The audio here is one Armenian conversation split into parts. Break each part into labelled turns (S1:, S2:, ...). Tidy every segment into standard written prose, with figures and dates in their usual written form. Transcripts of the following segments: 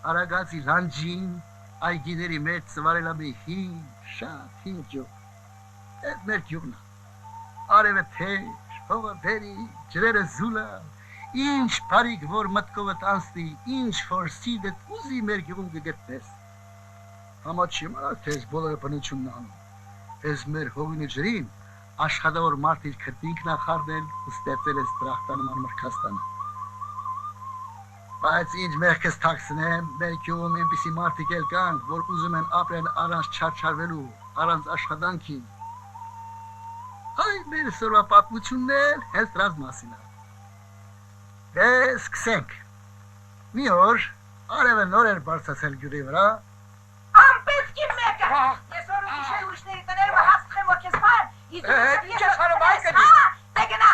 S1: Արագածի լանջին, այգիների մեջ ծվարել ամի հին, շատ հին գյուղ։ Այդ մեր գյուղն է։ Արևը թեժ, հողը բերի, ջրերը զուլա, ինչ բարիք որ մտքովդ անցնի, ինչ որ սիրտդ ուզի մեր գյուղում կգտնես։ Համա չիմանա, թե ես բոլորը բնությունն անում։ Ես մեր հողին ու ջրին աշխատավոր մարդ իր քրտինքն է խառնել ու ստեղծել ես դրախտանման մրգաստանը։ Բայց ինչ մեղքս թաքցնեմ, մեր գյուղում այնպիսի մարդիկ էլ կան, որ ուզում են ապրել առանց չարչարվելու, առանց աշխատանքի։ Այ մեր սորվա պատմությունն էլ հենց դրանց մասին է։ Դե սկսենք։ Մի օր արևը նոր էր բարձրացել գյուղի վրա։
S2: Ամպետքի մեկը։ Ես որ ուշել ուշների տները հասցրեմ որ քեզ բան։ Ես հարում այկնի։ Դե գնա,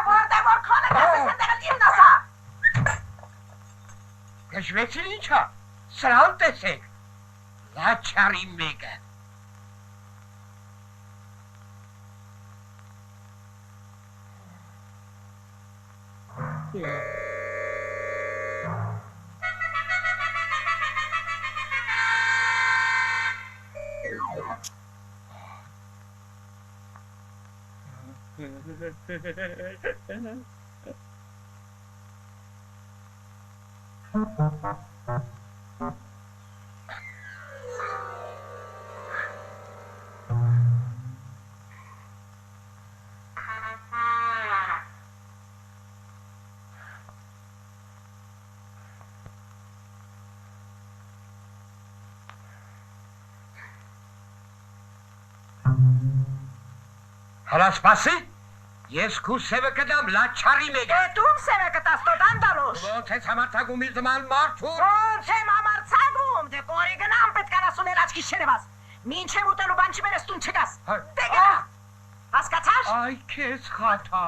S2: որտեղ որ քոնը գասես ընդեղ լիվն ասա։
S3: Կշվեցին ինչա, սրան տեսեք, լաչարի մեկը։ Հələ սպասի, ես քու սևը կդամ լաչարի մեկ։
S2: Դում սևը կտաս տոտ անդալոշ։
S3: Ոնց ես համարցագում իր դման մարդու։
S2: Ոնց եմ համարցագում, դե կորի գնամ պետք անասունել աչքիս չերևաս։ Մինչ եմ ուտելու բան չմերես տուն չգաս։ Դե գնա, հասկացար։
S3: Այ կեզ խաթա։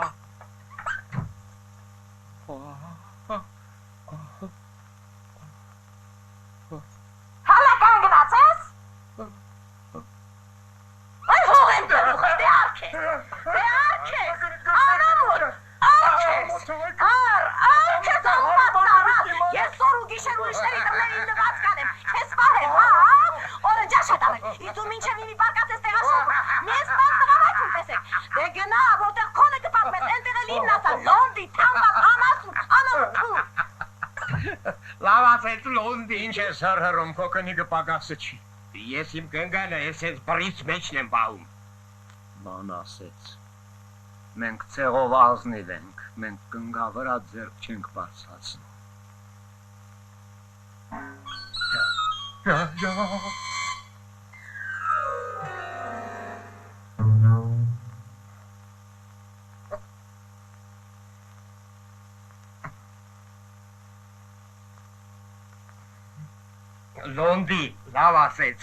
S2: Հալա կան գնաց ես։ Այ հող եմ տելու, դե արք ես, անամուր, արք ես, արք ես անպատարատ, ես սոր ու գիշեր ուրիշների տրներին նված կանեմ, քեզ վահեմ, օրը ջաշատ ամեն, իդու մինչև իմի բարկած ես տեղաշվում, մեզ բան տղավայքում տեսեք, դե գնա, որտեղ քոնը կպատմես, ենտեղ էլ իմն ասա, լոնդի, թամբակ, անասուն, անամուր,
S3: Լավ ասեց լոնդի, ինչ ես հրհրում, քո կնիկը պագասը չի, ես իմ կնգանը, ես ես բրից մեջն եմ բաղում, ման ասեց, մենք ծեղով ազնիվ ենք, մենք կնգա վրա ձերք չենք բարձացնում, Լոնդի, լավ ասեց։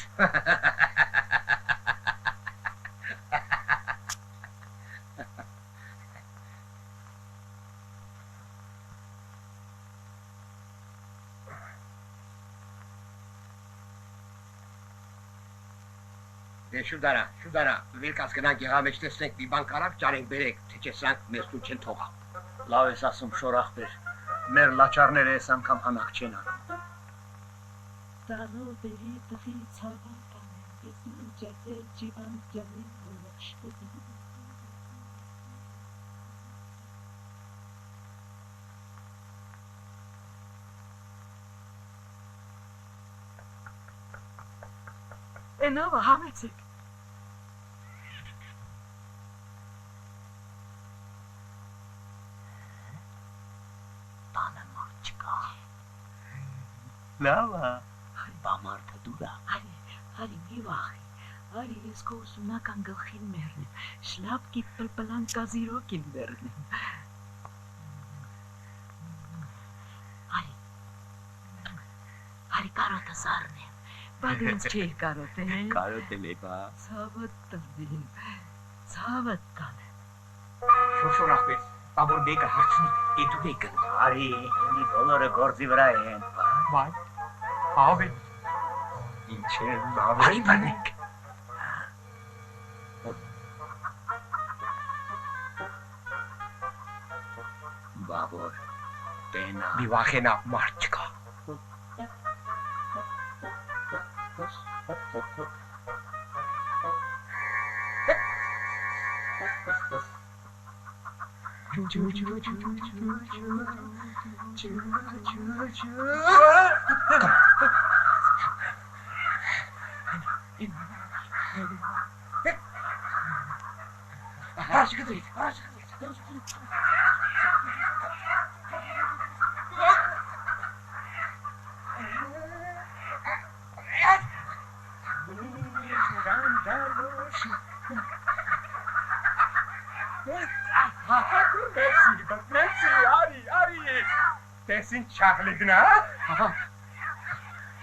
S3: Դե շուտարա, վերկաց գնանք եղա մեջ տեսնենք մի բան կարակ ճարենք բերեք, թե չեսանք մեզ տուն չեն թողա։
S4: Լավ ես ասում շորախբեր, մեր լաչարները ես անգամ հանակ չեն անում։
S5: Տարոբերի տղի ցավական է, ես մինչև ջիվան ջանի ոլաշկուդի։ Էնովը համեցեք։ Տանը մարդ չկա։
S4: Լավ է։
S5: Բամարդը դուրա, արի մի վախի, արի ես քո ուսումնական գլխին մեռնեմ, շլապկի պլպլան կազիրոկին մեռնեմ, արի կարոտը զարնեմ, բադ ինձ չի կարոտել,
S4: Կարոտել է բա,
S5: ցավըտ տնեմ, ցավըտ կանեմ,
S3: Շոշորախբեր, բաբոր մեկը հարցնի, դու եկն։
S4: արի, ունի բոլորը գործի վրա են,
S3: Վայ, ավ է, ինչ է լավ
S4: արի բանեք, բաբոր, տենա,
S3: մի վախենա մարդ չկա։ Տեսին չախլիկնա։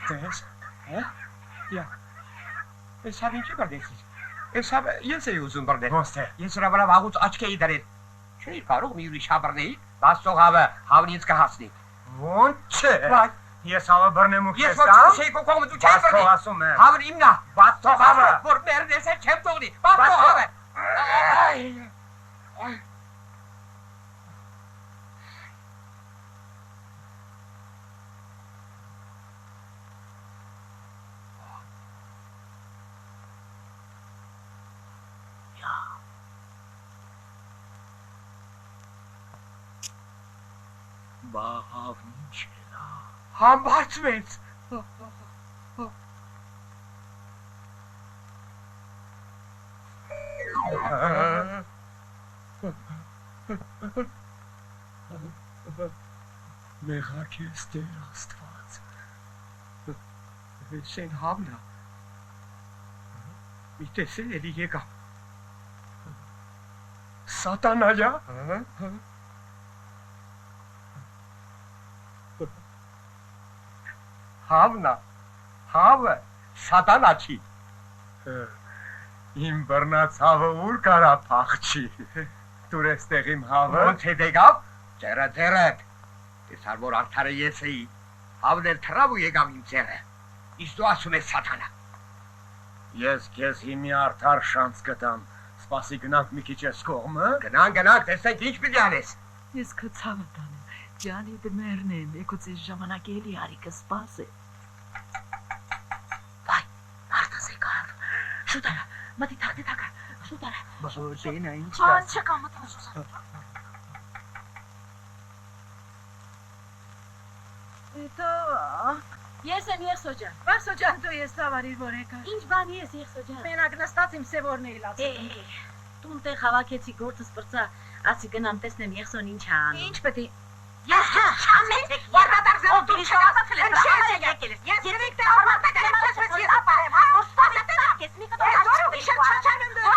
S3: Տես, Ja. Ես հավ ինչի բրդեցիր։ Ես հավ ես էի ուզում բրդել։ Ոնց է։ Ես նրա վրա վաղուց աչք էի դրել։ Չէի կարող մի ուրիշ հավրնեի, բայց թող հավնից կհասնի։ Ոնց չէ։ Բայց ես հավը բռնեմ ու քեզ տամ։ Ես ոչ չէի կողմը դու չես բռնի։ Ասում եմ։ Հավն իմն է։ Բայց թող հավը։ Որ մերն ես չեմ թողնի։ Բայց թող հավը։
S4: Բաղավն ինչ է նա։
S3: Համբարձվեց։ Մեղակ ես Տեր Աստված։ Սեն հավնա։ Մի տեսել էլի եկա։ Սատանայա։ Հավնա, հավը, սատանա չի։ Իմ բռնած հավը ուր կարա փախչի։ Դուր էստեղ իմ հավը։ Ոնց հետ եկավ։ Ձեռդ։ Ես որ արդարը ես էի։ Հավն էլ թռավ ու եկավ իմ ձեռը։ Իսկ դու ասում ես սատանա։
S4: Ես քեզ հիմի արդար շանս կտամ։ Սպասի գնանք մի քիչ էս կողմը։
S3: Գնանք, տեսեք ինչ պիտի անես։
S5: Ես կցավը տանեմ։ Ջանի դմերն եմ, եկոց ես ժամանակ էլի արիկը սպաս է։ Վայ, մարդաս է կար։ Շուտ արա, մտի թակը, շուտ արա։
S4: Բասորտին այն ինչ
S5: Ան չկա մտնում Սուսան։ Էտո, ես եմ Եղսոջան։ Վարսոջան դու ես ծավարիր որ եկար։ Ինչ բան ես Եղսոջան։ Մենակ նստած իմ սևորն էի լացել։ Տուն տեղ հավաքեցի գործս բրծա, ասի գնամ տեսնեմ Եղսոն ինչ է անում։ Ինչ պետք է Ես չամետ երբատար զոդու չկասացել եմ եկել ես երեք տեղ հարմատակ եմ ես ապարեմ հա ոստավետակ ես մի կտոր դուրս իշել չաչան եմ դուրս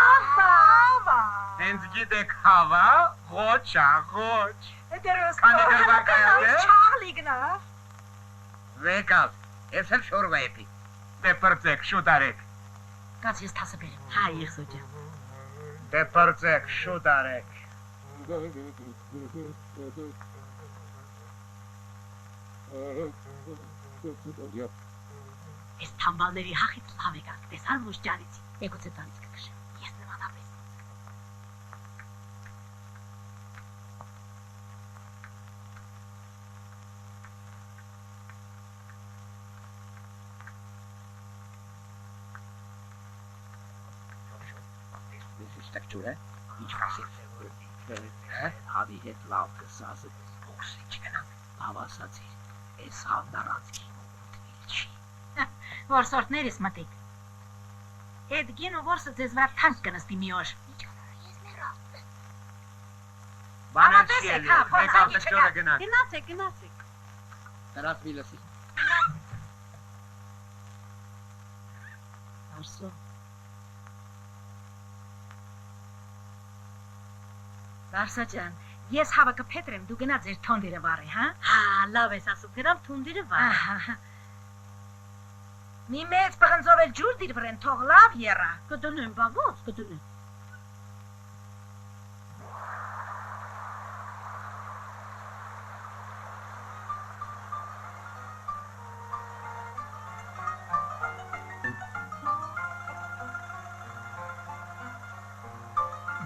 S5: Հավա
S3: Հենց գիտեք հավա ղոչա ղոչ
S5: Քանի
S3: դրվան կայատե
S5: Չաղլիգնա
S3: Վեկավ ես էլ շորվա եպի Դե պրծեք շուտ արեք
S5: Կաց ես թասը բերեմ Հա Եղսոջան
S3: Դե պրծեք շուտ արեք
S5: Ես թամբալների հախից լավ եկակ տեսան ոչ ջարիցի Եկոց է տանից կկշեմ Ես նմանապես
S3: Ստակչուրը ինչ կասես
S4: Հավի հետ լավ կսազը փոխսի չգնա հավասացի ես հավնարանցքի մոտ չի
S5: Որսորդներիս մտիկ Էդ գինու որսը ձեզ վար թանք կնստի մի օր
S3: Բանացի էլի մեկավ տեքտորը գնանք
S5: Գնացեք
S3: Դրած մի լսի
S5: Արսո Վարսա ջան, ես հավը կփետրեմ, դու գնա ձեր թոնդիրը վարի, հա? Հա, լավ ես ասում, գնամ թոնդիրը վարի։ Մի մեծ պղնձով էլ ջուր դիր վրեն, թող լավ երա։ Կդնեմ, բա ոնց կդնեմ։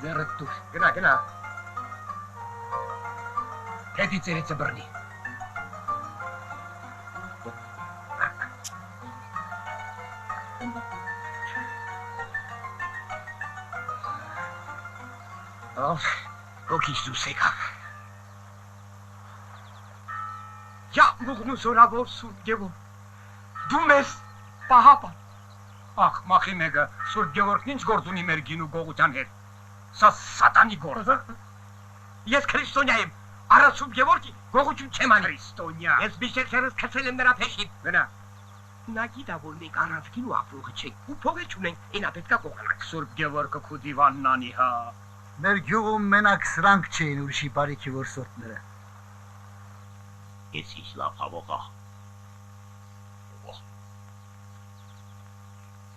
S3: Ձեռդ դուր, գնա Հետի ծերիցը բռնի։ Ով կոքից դուս եկա։
S4: Ja, մուղնու զորավոր Սուրբ Գևորգ, դու մեզ պահապան։
S3: Ախ, մախի մեկը, Սուրբ Գևորգն ինչ գործ ունի մեր գինու գողության հետ։ Սա սատանի գործ է։
S4: Ես քրիստոնյա եմ, առ Սուրբ Գևորգի գողություն չեմ անի։
S3: Քրիստոնյա։
S4: Ես բիշերս քցել եմ նրա փեշին։
S3: Գնա։
S4: Նա գիտա, որ մենք առանց գինու ապրողը չենք, ու փողը չունենք, ինա պետքա կողանանք։
S3: Սուրբ Գևորգը քու դիվանն անի, հա։
S1: Մեր գյուղում մենակ սրանք չէին ուրիշի բարիքի որսորդները։
S6: Ես ինչ լավ հավողա։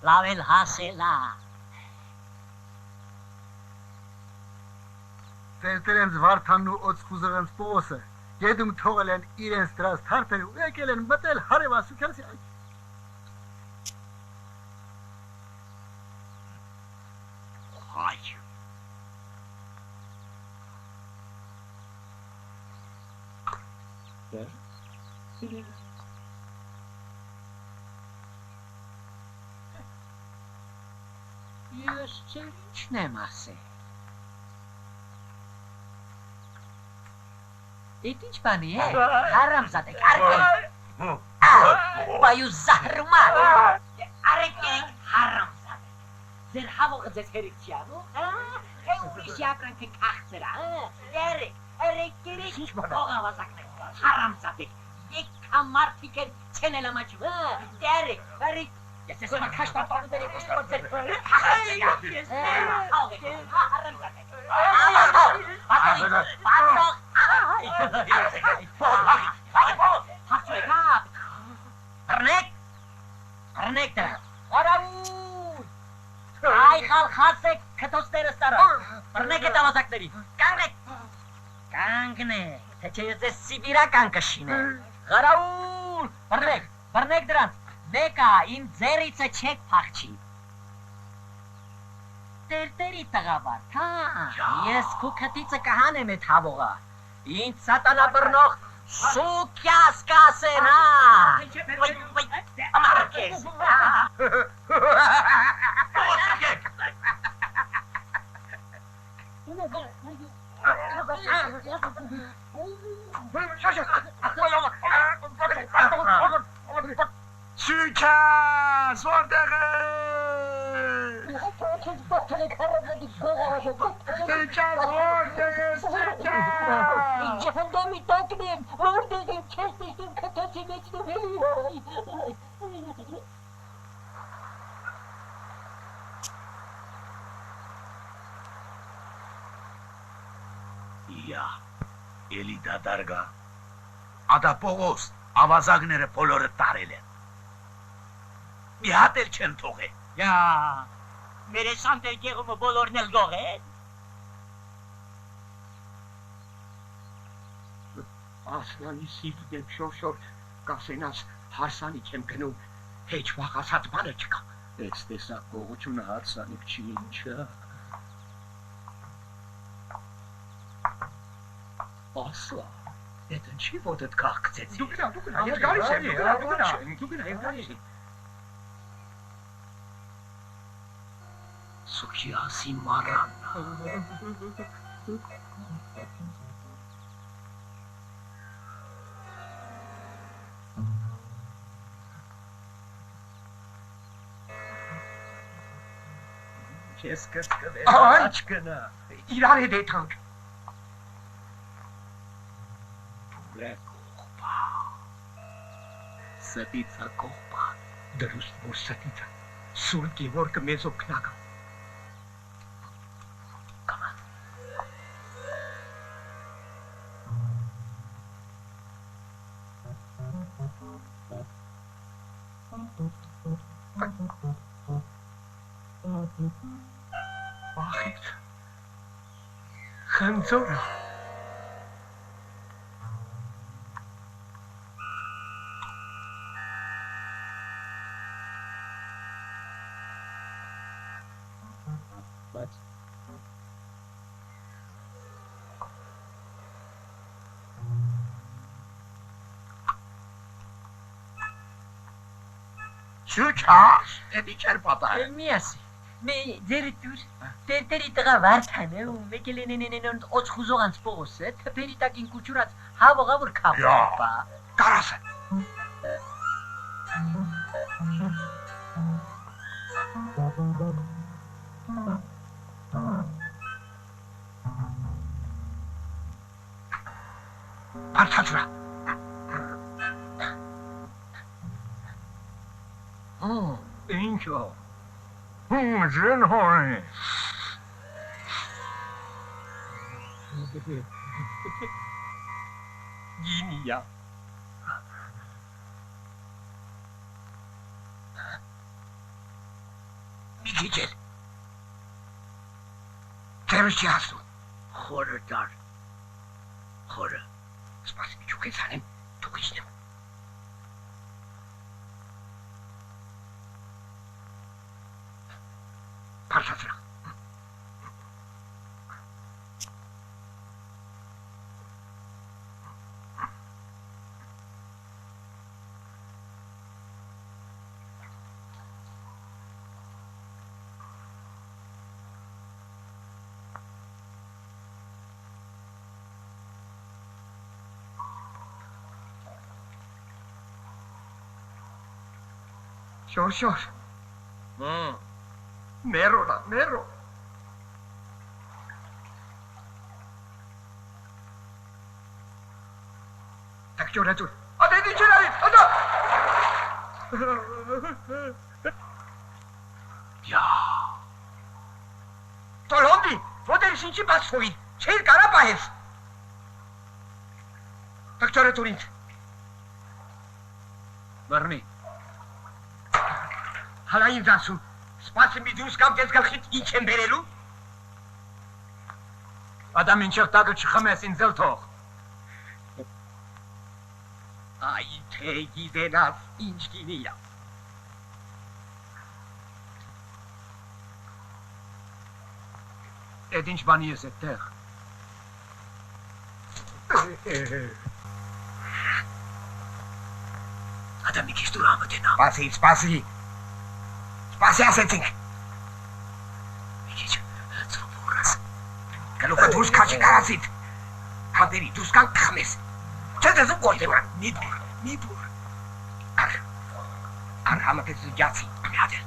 S2: Լավ էլ հասելա։
S1: Տերտերենց Վարդանն ու Օծխուզեղենց Պողոսը գետում թողել են իրենց դրած թարփերը ու եկել են մտել հարևասուքյանցի այդ։
S6: Հայ։
S2: Ես չեմ ասել։ Էդ ինչ բանի է։ Հարամզադեք, արեք։ Բայու զահրումա։ Արեք հարամզադեք։ Ձեր հավողը ձեզ հերիք չի անում, թե ուրիշի ակրանքը կախծրա, երեք, ինչ փող ավազակներ, հարամզադեք, եկա մարդիկ են չեն էլ ամաչվը, երեք, ես ես մա քաշտապանը դերի կուշտոր ձեր, Հրնեք դրա, արավուր, այ խալխացեք կտոսները ստարա, հրնեք էտ ավազակների, կանգնեք, թե չէ ես ես սիբիրական կշին է, ғարավուր, հրնեք դրանց, մեկա իմ ձերիցը չեք պախչի, տերտերի տղավարդ, ես քու կտիցը կհանեմ էտ հավողա, ինձ սատանա բրնող սուկյաս կասեն, ամարկես,
S4: Սուքյաս, որտեղ է։ Սուքյաս, որտեղ է, Սուքյաս։
S2: Ինչ հնդամի տակն եմ, որտեղ եմ, չես տեսնում կտոցի մեջնում
S6: Յա, էլի դադարգա։ Ադա Պողոս, ավազագները բոլորը տարել են։ Մի հատ էլ չեն թողել։
S2: Յա, մեր շանտեր գեղումը բոլորն էլ գող են։
S4: Ասլանի սիրտ եմ շոշոր, կասենաս հարսանի չեմ գնում, հեչ վաղասած բանը չկա։
S3: Էս տեսակ գողությունը հարսանիք չի ինչա։ Ասլա, էդ ինչի ոտդ կաղկցեցի։
S4: Դու գնա, ես գալիս եմ, դու գնա, ես գալիս եմ։
S6: Սուքյասի մարան։
S3: Ես կծկվեմ, աչ գնա։
S4: Իրար հետ եթանք։
S6: Դուրե կողպա։ Սետիցա կողպա։
S4: Դրուստ որ սետիցա, Սուրբ Գևորգը մեզ օգնակ։ Ախիտ, խնձորը։
S3: Շուչաշ, էդի չեր պատահ։
S7: Միասի։ Մե դերտուր տերտերի տղա վարդանը ու մեկելենենենեն օծ խուզողանց փողոսը թփերի տակին կուչուրած հավողավոր քապա։
S3: Կարասը։ Բարձրացրա։
S4: Ինչո՞։ Ջեն հորի։ Գինիա։
S3: Մի քիչ էլ։ Ձերս չի հասնում։
S6: Խորը դար։ Խորը։
S3: Սպասի մի ճուկեց անեմ, դուք իջնեմ։ Բարձրացրա։ Շոր։ Մերո։ Так что тут? Отойди, человек!
S6: Յա։
S3: Տոլոնդի, ոտեր շինչի բացվոին, չեր կարա պահես։ Так что тут ինձ։
S6: Բռնի։
S3: Հալա ինձ ասում, սպասի մի դուրս կամ կեզ գլխիտ ինչ եմ բերելու։
S6: Ադամ ինչև տակը չխմես ինձ էլ թող։
S3: Այ թե գիտենաս ինչ գինի է։
S6: Էդ ինչ բանի ես այդտեղ։ Ադամ մի քիչ դուր ամտենա։
S3: Սպասի ասեցինք։
S6: Մի քիչ ծովուրս։
S3: Գլուխը դուրս քաշի կարասիտ։ Հատերի դուրս կան կխմես։ Չես դու գործեմ։ Մի բուր։ Ար համատես ջացի։ Մի հատ էլ։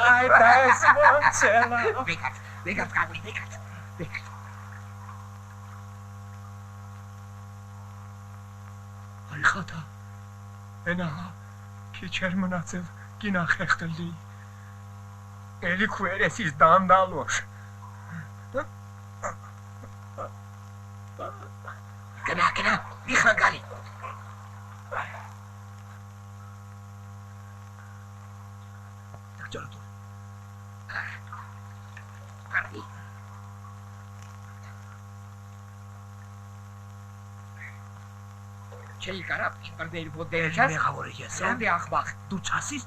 S4: Ay, պես ոնց էլա։
S3: Վեկած կաղնի։
S4: Այխատա։ Ենա, քիչ էր մնացել գինա խեղտելի։ Էլի քուերեսից դանդալոշ։
S3: Գնա, մի խանգարի։
S6: Ջարդու։
S3: Կարդի։ Չէի կարապ, չպրդեիր ոտդերը չաս։
S6: Մեղավոր ես եմ։
S3: Անդի աղբաղ։
S6: Դու չասիս։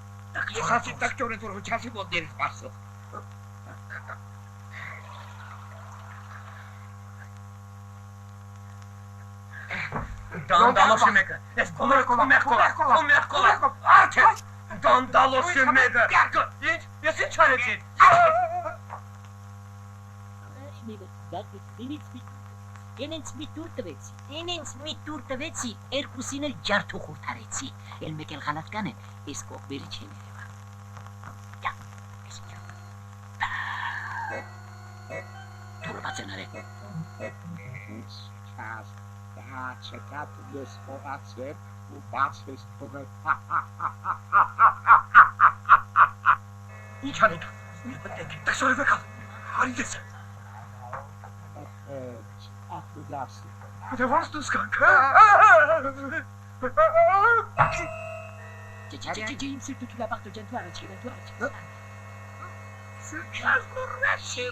S3: Յոխասի տակճորը դուր հոչասի ոտդերից պարսող։
S6: Դանդալոշի մեկը։ Ես կոմերկոլա։ Արդ է։ Դանդալոշի մեկը։ Ինչ, ես ինչ արեցի։
S7: Ինձ մի տուր տվեցի, երկուսին էլ ջարդու խուրթարեցի, էլ մեկ էլ խալատկան են, ես կողբերի չեն երևա։ Թուրը բացեն արեք։
S3: Չաս, դա չկատ ես փողացեր ու բացվես փողը։
S4: Ինչ անենք։ Տեսորը վեկալ։ Արի դեսը։
S3: Ախուդասի։
S4: Դե ոնց դուս կանք։
S7: Им все тут лапарто джентуара чина.
S3: Сейчас мураши.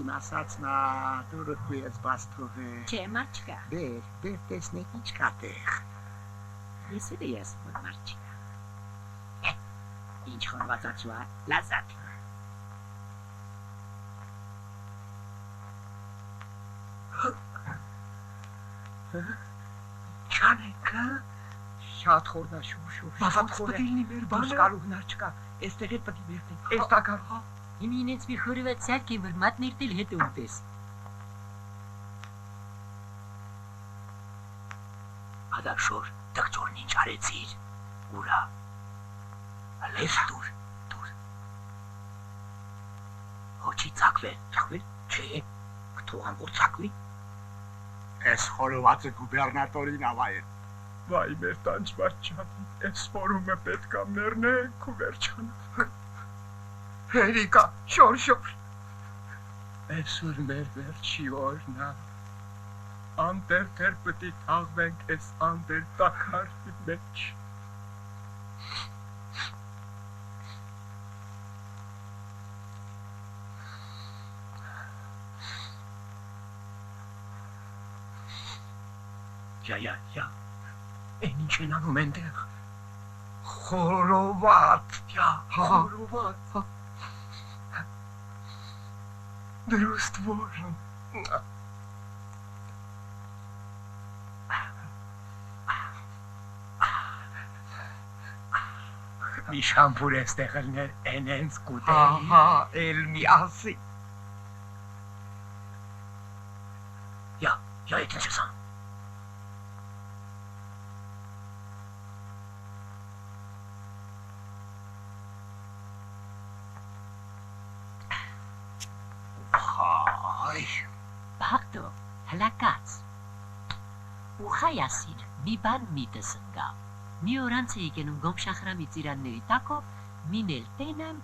S3: Իմ ասած նա դուրը քույս բաստողը։
S7: Չէ, մարդ չկա։
S3: Բեր տեսնեք ինչ կա տեղ։
S7: Ես էլ ես մարդ չկա։ Ինչ խորվածացու է, լազատ։
S3: Չանեկը։
S4: Շատ խորնաշուշ։
S3: Բազատ խորելնի մեր բանը։
S4: Դուս կարող նար չկա։ Էստեղ էլ պետք է վերնենք։ Էս տակար։
S7: Հիմա ինձ մի խորված սարք եմ, որ մատներտել հետ ունպես։
S3: Ադաշոր, դոկտորն ինչ արեցիր։ Ուրա։ Լես դուր։ Հոչի ցակվել։ Չէ, քթու ամբողջ ցակվի։ Էս խորովածը գուբերնատորին ավայ։
S4: Վայ մեր տանջված չափի, էս ֆորումը պետքա մեռնենք ու վերջանանք։ Հերիկա, շոր։ Այսօր մեր վերջի օրն է։ Անտեր պետք է թաղվենք էս անտեր տակարի մեջ։
S3: Յա։ Են ինչ են անում ենտեղ։ Խորոված։ Խորոված։
S4: Դրուստ որն։
S3: Մի շամպուր էստեղ ելներ ենենց կուտեի։
S4: էլ մի ասի։
S3: Յա, ետ ինչ ես ան։
S7: Բաղդո, հլակաց։ Ու խայասիր, մի բան միտս ընգա։ Մի օրանց է եկենում գոմշախրամի ծիրանների տակով, մինել տենեմ,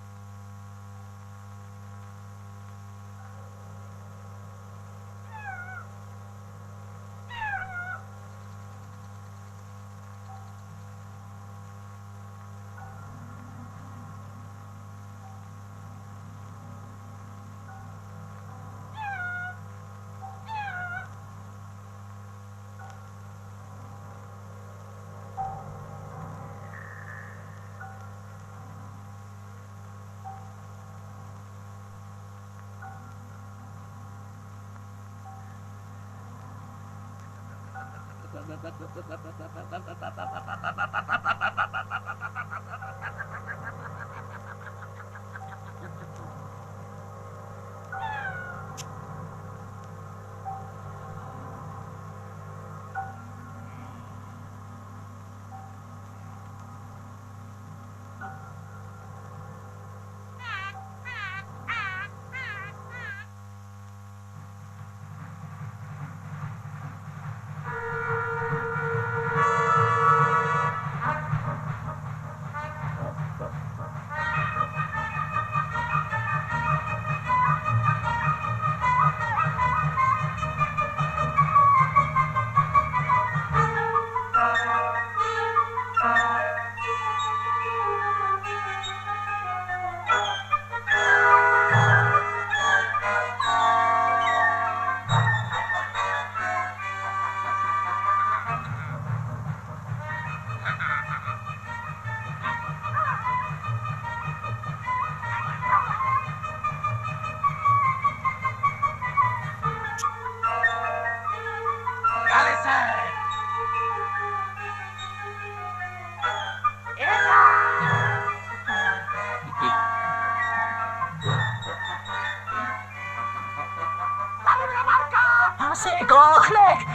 S3: Գողլեք։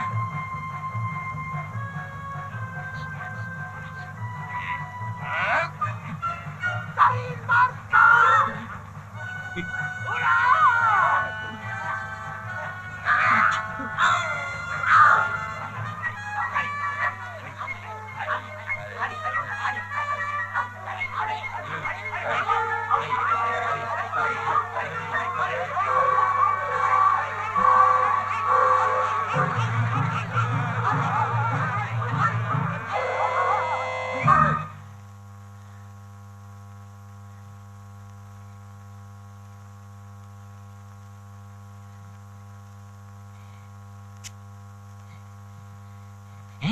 S2: Thank you.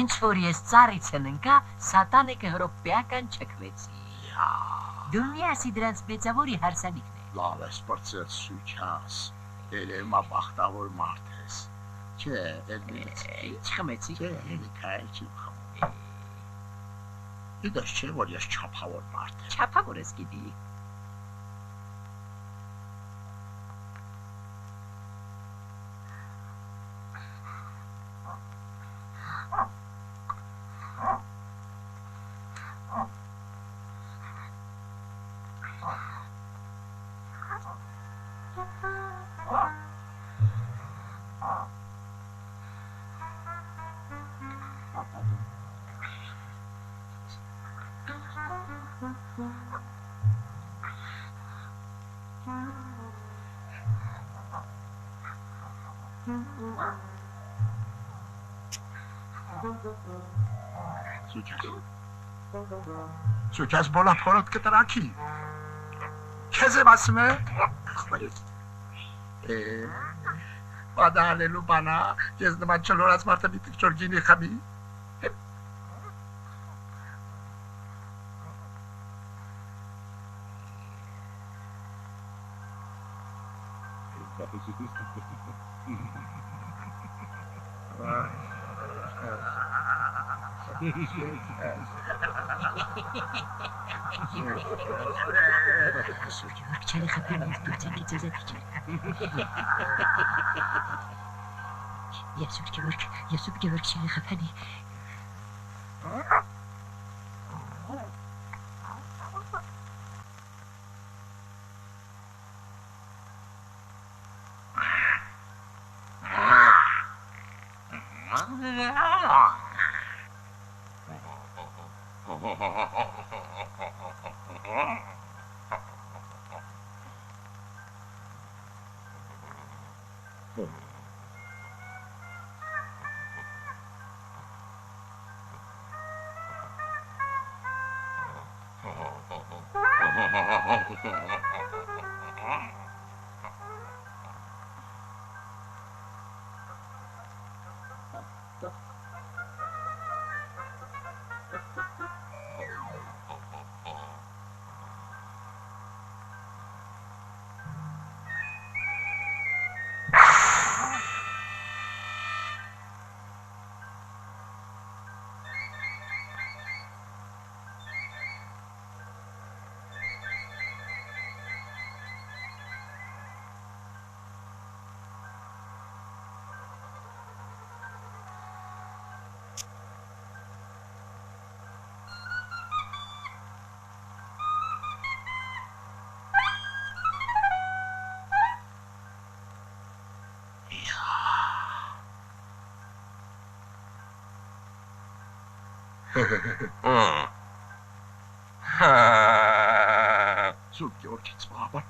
S7: Ինչ որ ես ծառից ընկա, սատանը կհրոպեական չքվեցի։ Դու մի ասի դրանց մեծավորի հարսանիքն է։
S1: Լավ ես պրծեց սուչաս, երեմա բախտավոր մարդ ես, չէ, էլ միեց,
S7: Ինչ խմեցի։
S1: չէ, էլի կայել չի խմում։ Իդաշ չէ, որ ես չապավոր մարդ եմ։
S7: Չափավոր ես գիտի։
S1: Սուչաս բոլա փորոտ կտրակի, քեզ եմ ասում է, բադա անելու բանա, ես նման չլորած մարդը մի տիք չոր գինի խմի,
S7: Սուջուրք չանի խփել ես դուրցան կիծեզետ իջել։ Ես ուր գևորք չանի խփանի։
S1: Սուկ գևորքից բաբար,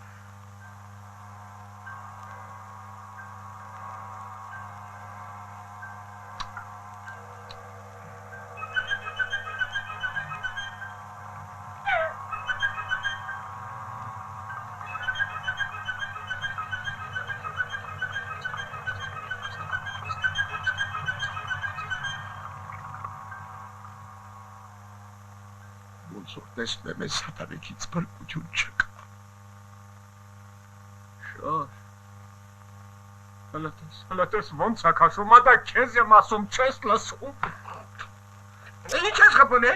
S1: ոնց որ տեսնեմ ես հատարեքից բրկություն չկա։
S3: Հլատես ոնց ակ ասում, ադա քեզ եմ ասում, չես լսում։ Ինչ ես խփում է։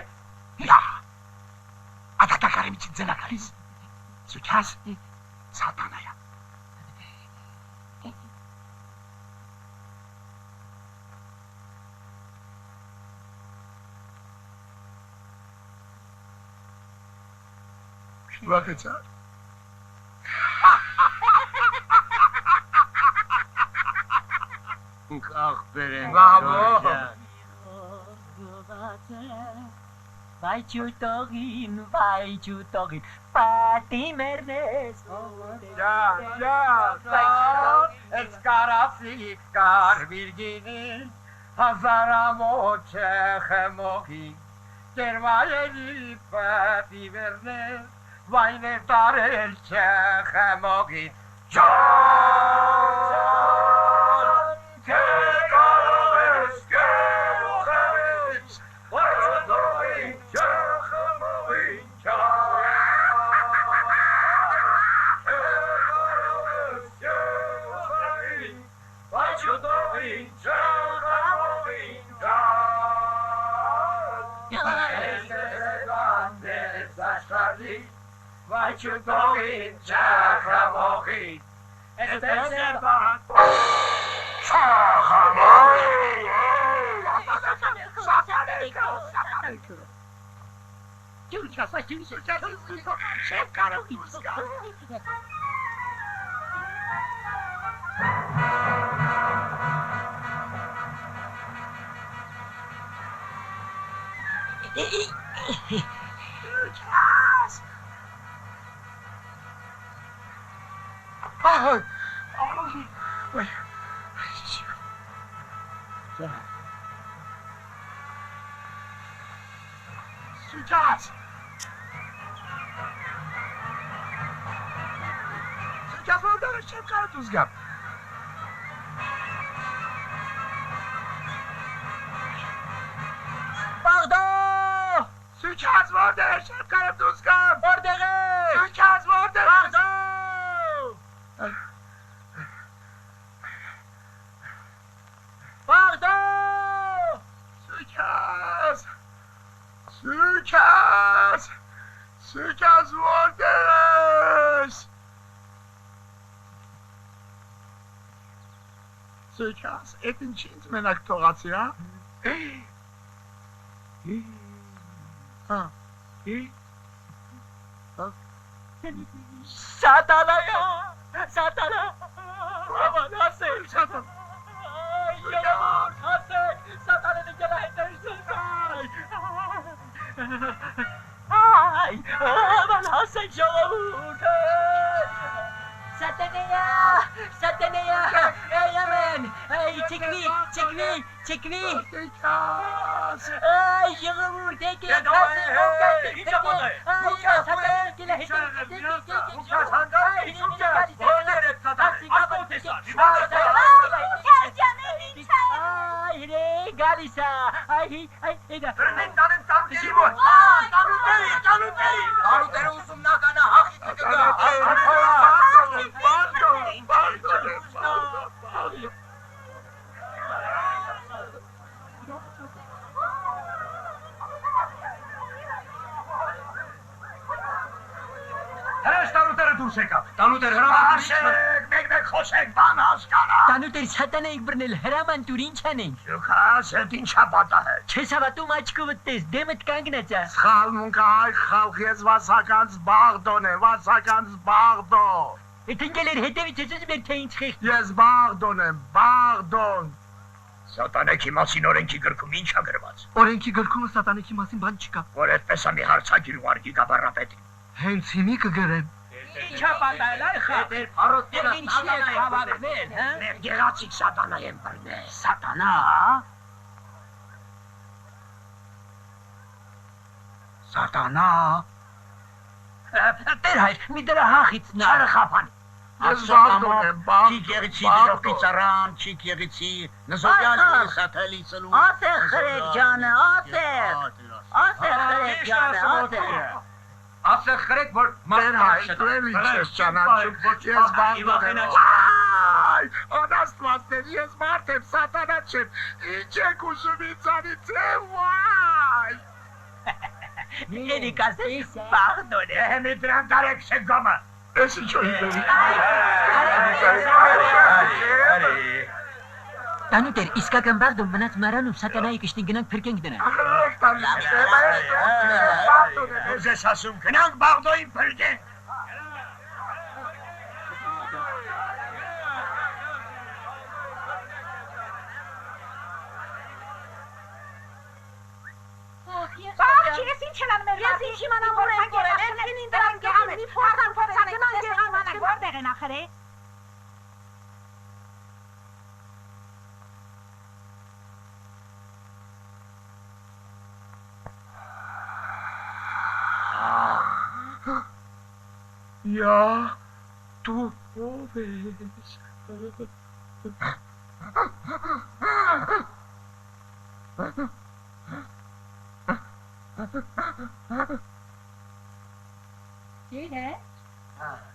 S1: Իա, ադակակարի միջի ձնակալիս, սուչաս սատանայա։ Վախեցար։
S3: Ախպեր են
S7: Վայ ճուտողին, պատիմերնես
S3: Ես կարասիկ կարվիր գինին, հազարամոտ չխմողի, կերվայելի պատիմերնես, վայն է տարել չխմողի, Ջան, թե կարող ես կերու խմել,
S1: Սուքաս, էդ ինչի ինձ մենակ թողացի, հա?
S7: Սատանայա, սատանա, աման ասել, սատան, ժողովուրդ, ասել, սատանեն եկել այդտեղ զրկայ, աման ասել ժողովուրդ, սատանայա, սատանայա, էй ամեն, էй չկվի,
S1: Սուքաս,
S7: այ ժողովուրդ, եկեք, ասել,
S6: Ինչա մոտը, Սուքաս, Տանուտեր հրամանը մեկ խոսեք, բան հասկանա։
S7: Տանուտեր սատանայիք բռնել հրաման դուր ինչ անենք։
S1: Սուքաս, էդ ինչա պատահել։
S7: Չես հավատում աչքովդ տես, դեմդ կանգնած է։
S1: Սխալմունք այ խալք ես վասականց բաղդոն է, վասականց բաղդո։
S7: Էդ ընկել էր հետևից ես ուզում էր թե ինչ խիղճ։
S1: Ես բաղդոն եմ, բաղդոն։
S3: Սատանեքի մասին օրենքի գրքում ինչ ա գրված։
S1: Օրենքի գրքումը սատանեքի մասին բան չկա։
S3: Որ այդպես է մի հարցակիր ուղարկի գավառապետին։
S1: Հենց հիմի կգրեմ։
S7: Ինչա պատահել այ խաղ։ Արոտները ինչի է հավաքվել, հա։
S3: Մեր գեղացիկ սատանա են բռնել։
S7: Սատանա։
S1: Սատանա։
S7: Տեր հայր, մի դրա հախից նա։
S3: Չարխապան։
S1: Ես բաղդոն եմ,
S3: Չիկ եղիցի դրոքի ծարան, չիկ եղիցի, նզոյալի սաթելի ծլու։
S2: Ասեղ խրեք ջանը, ասեղ խրեք ջանը, ասեղ։
S6: Ասեղ խրեք, որ
S1: Տեր հայ, դու էլ ինչ ես ճանաչում, ես բաղդոն եմ։ Այ, անաստվածներ, ես մարդ եմ, սատանա չեմ, ինչ եք ուզում ինձանից է, վայ։
S7: Երիկ ասես բաղդոն է։
S3: Մի դրան դարեք շեք գոմը։
S1: Ես ինչո հիմնովի։
S7: Տանուտեր, իսկական բաղդոն մնաց մարանում սատանայի կշտին գնանք փրկենք դրան։
S3: Ուզ ես ասում, գնանք բաղդոյին փրկենք։
S2: Ես ինչ են անում ես ինչ իմանամ որ են կորել, են դրան գահան են, փոխան գնան գեղամանակ, որտեղ են ախր է։
S1: Յա, դու ով ես։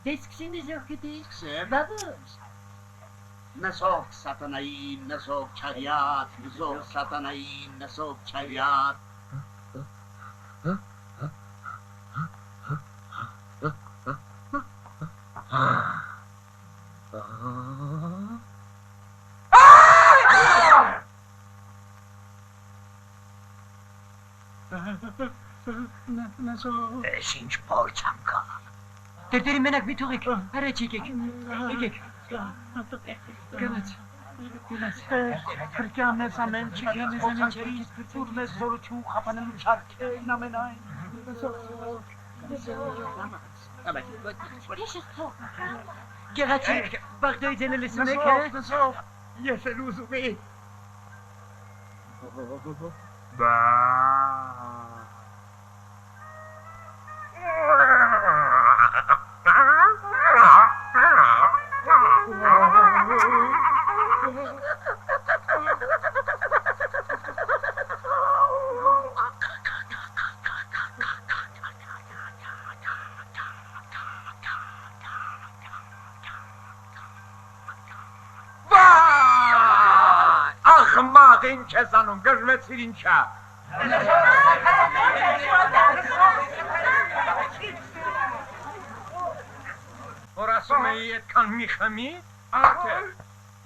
S7: Դե սկսին դժող գտի։
S1: Սև։
S7: Բաբուս։
S1: Նսող սատանային, նսող չարյատ, նսող սատանային, նսող չարյատ։
S3: Ես ինչ փորձ եմ կա։
S7: Տերտերի մենակ մի թողեք, առաջ եկեք, եկեք։
S4: Գնաց։ Քրկյանն ես ամեն չիգեն ես ամեն չերից պրծուրն ես զորություն խապանելու շարքեն ամենայն։
S7: Գեղացիկ, բաղդոյի ձենը լսում եք,
S4: Նսով, ես էլ ուզում էի։
S3: Բա։ Ախմաղ ինչ ես անում, գժվեցիր ինչա։ Որ ասում էի այդքան մի խմի, արդե,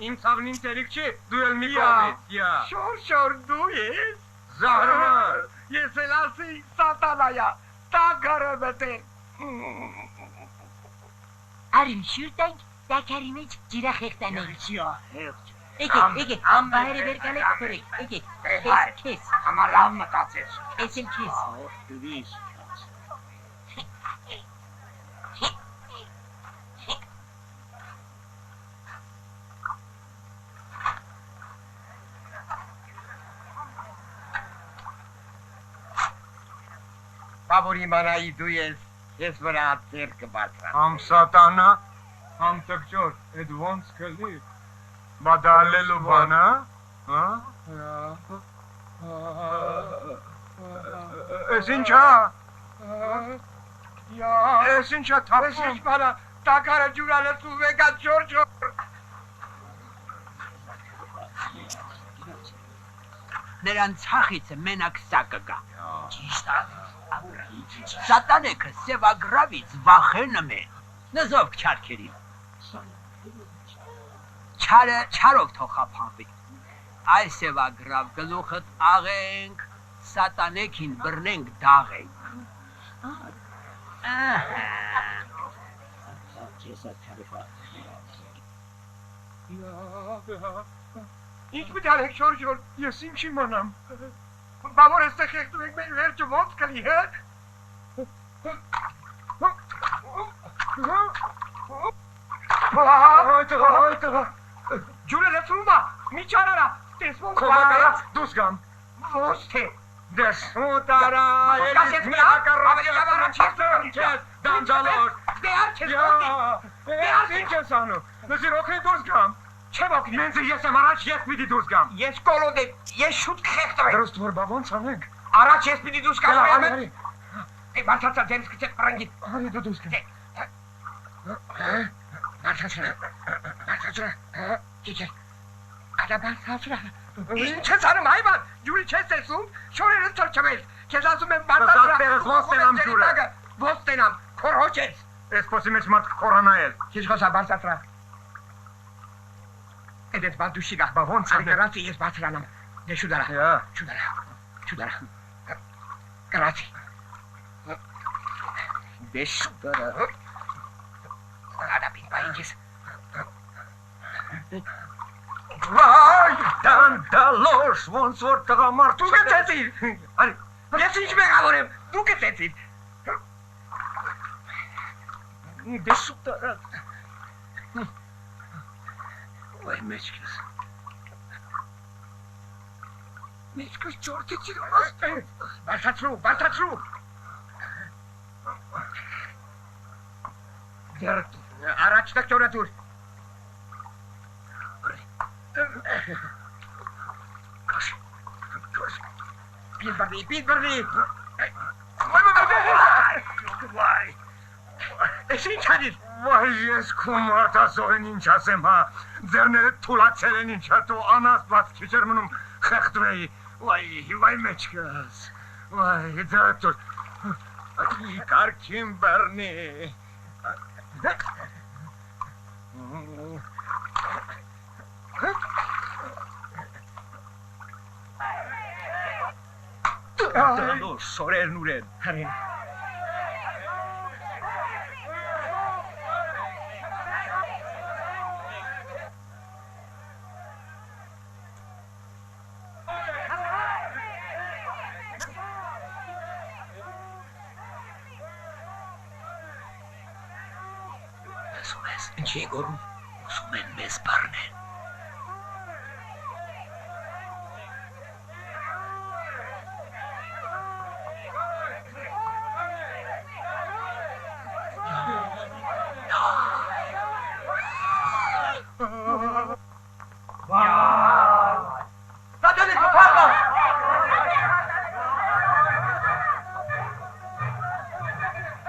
S3: իմ ցավնին տերիկ չի, դու էլ մի կողմից, յա։
S4: Շոր դու ես։
S3: Զահրման,
S4: Ես էլ ասի սատանայա, տագարը մտել։
S7: արին շուրտանք, դակարի մեջ ջիրա խեղտանենք։
S4: Հեղջ։
S7: Եկեք, ամբահերը վեր կանեք, խորեք, եկեք, քեզ,
S4: Համա լավ մտածես։
S7: ես էլ քեզ։
S4: Դուրիս։
S3: բավոր իմանայի դու ես վրա ձեր կբարձրան։ Համ սատանա, համ տկճոր, էդ ոնց կլի, բադալելու բանա, ես ինչա, ես ինչա թապում,
S4: Ես բանա, տակարը ջուրալը սու վեկա ճոր։
S8: Նրան ցախիցը մենակ սա կգա։ Ճիշտ է։ Սատանեքը սևագրավից վախենում է։ Նզով չարքերի։ Չարով թողապանվի։ Այս սևագրավ գլուխդ աղենք, սատանեքին բռնենք դաղենք։
S4: Ինչ պիտի անենք շոր, ես ինչ իմանամ։ Բավոր ես տխեքտում եք մեր վերջը ոնց կլի, Ջուրը լծում բա, մի ճանարա, տես ոնց
S3: կողակարած դուս գամ,
S4: ոնց թե,
S3: դես մոտարա,
S4: Կասես մի ավելի լավարան չես
S3: դանջալոր,
S4: դե արչես կոտի,
S3: ինչ ես անում, նզիր օգնի դուրս գամ,
S4: չեմ օգնի,
S3: մենձը ես եմ առաջ ես պիտի դուրս գամ,
S4: ես կոլոդ եմ, ես շուտ կխեղտվեմ,
S3: դրուստ որ բա ոնց անենք,
S4: առաջ ես պիտի դուս կամ,
S3: արի,
S4: բարձացա ձենս կծեք պրանգիտ,
S3: արի դու դուրս գամ,
S4: բարձացրա, ճիճեր, ադա բարձացրա, ինչ ես անում հայվան, ջուրի չես տեսում, շորերս թրջվես, քեզ ասում եմ բարձացրա,
S3: ոնց տենամ ջուրը,
S4: ոնց տենամ, քորհոչ ես,
S3: ես պոսի մեջ մարդ կխորանա էլ,
S4: քիչ խոսա բարձացրա, Edes bana düşük ah babon sen grazie yes batranam. Ne şudara.
S3: Ya.
S4: Şudara. Grazie.
S3: de şudara.
S4: Ada bin bayıncız.
S3: Vay dandaloş ոնց որ տղամարդ
S4: Դու գտեցիր։
S3: Արի
S4: Ես ինչ մեղավոր եմ։ Դու գտեցիր։
S3: de şudara. Vay meçkes. Meçkes çorteci olmaz.
S4: Բարձացրու։
S3: Դեռ
S4: Առաջ տակ ճորատուր։ Պիտ բրդի։
S3: Vay.
S4: Ես ինչ անիր։
S3: Վայ, ես քո մարդասողին ինչ ասեմ, հա, ձերները թուլացել են ինչա դու անաստված քիչեր մնում խեղդվեի, վայ մեջքս, վայ, ձերատուր, կարգին բեռնի, Դալոր, սորերն ուրեն, հրին,
S7: Ինչի գորում ուսում են մեզ բառնել։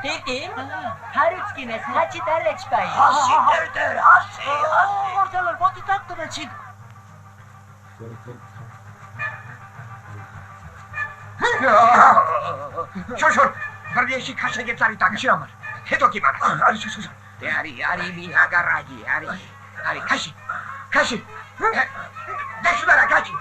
S7: Տիտին, հարուցքին ես, հաչի դարեչ բայի։
S1: Հասի ներդեր, հասի։
S7: Որդալար, ոտի տակ տնեցին։
S4: Շոշոր, բրդեշի կաշագե ծարի տագը։ Չի ամար, հետո կիմանաս։
S1: Արի, շոշոր։
S4: Դե արի մի հագարագի, արի, կաշի, դե շուդարա, կաշի։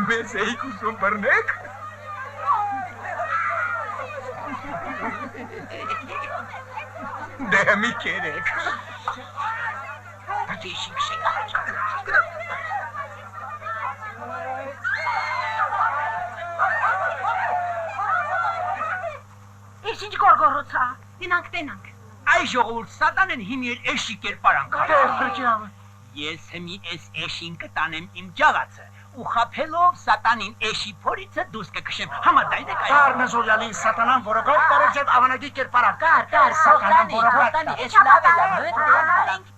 S3: Մեզ էիք ուսում բռնեք, դե մի կերեք,
S4: Բրդեշի կշեգ
S2: Ես ինչ գորգորոցա, տենանք։
S8: Այ ժողովուրդ սատանեն հիմի էլ էշի կերպարանք
S1: Բրջամ։
S8: Ես հիմի էս էշին կտանեմ իմ ջաղացը ու խափելով սատանին էշի փորիցը դուրս կքշեմ համաձայն եք այ
S1: Կարնեսոյալի սատանան որոգով տարեց այդ ավանագի կերպարանք։
S7: Կար, սատանի, ես լավ է լավ, հըտ,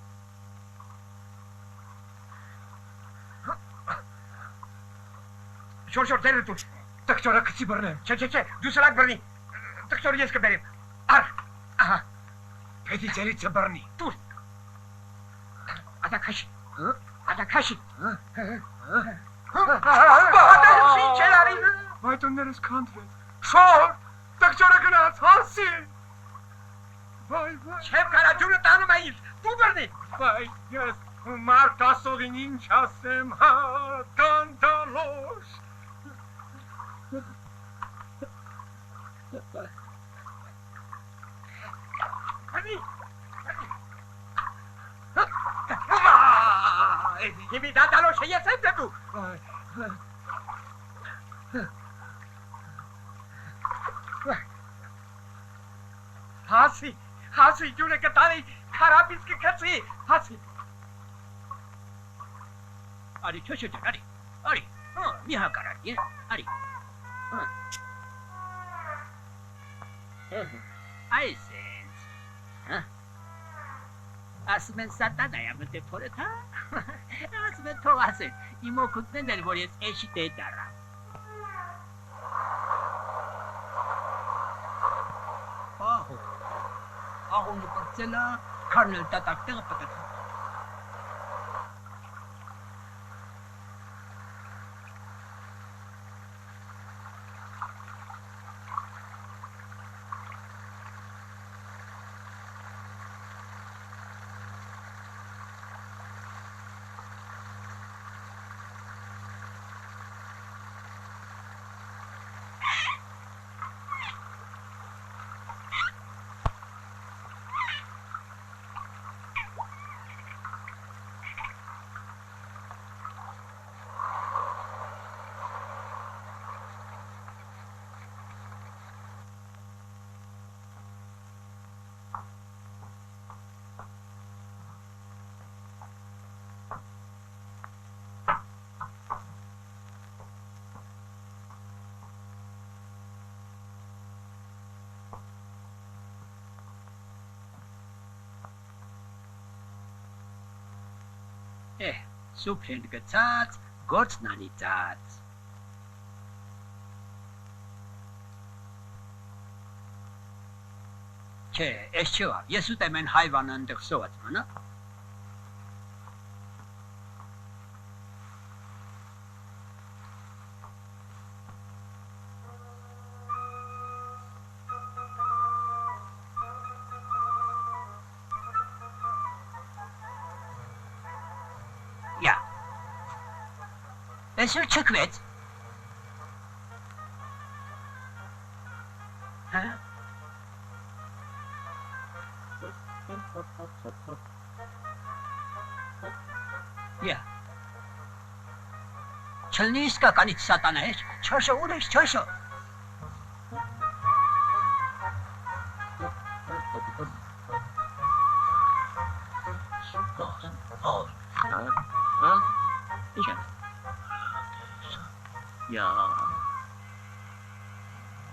S4: Շոշոր, դերը դուր, տղճորը կցի բռնեմ, չէ, դու սրակ բռնի, տղճորը ես կբերեմ, առ, ահա, պետի ձերիցը բռնի, դուր, ադակաշի, բահադերս ինչ էր արին,
S3: վայտոններս կանդվեն, շոր, տղճորը գնաց, հասի, վայ,
S4: չեմ կարա ջուրը տանում այլ, դու բռնի,
S3: վայ, ես մարդասողին ինչ ասեմ, հա, դանդալոշ,
S4: բռնի, Իմի դանդալոշը ես եմ դեպու, հասի, ջուրը կտանի, քարապից կկծի, հասի,
S8: արի չոչոջան արի մի հակարակ արի այսենց ասում են սատանայա մտե փորդ հա ասում են թող ասեն իմ օգուտն էլ որ ես էշի դե դարա աղոնը պրծելա քարնել տատակտեղը պտտ Սուփեն գցած, գործն անիծած։ Չէ, ես չվա, ես ուտեմ են հայվանը ընդեղ սոված մանա։ Այսօր չկվեց։ Հա։ Չլնի իսկականից սատանա էր, չոշո ուր ես, չոշո։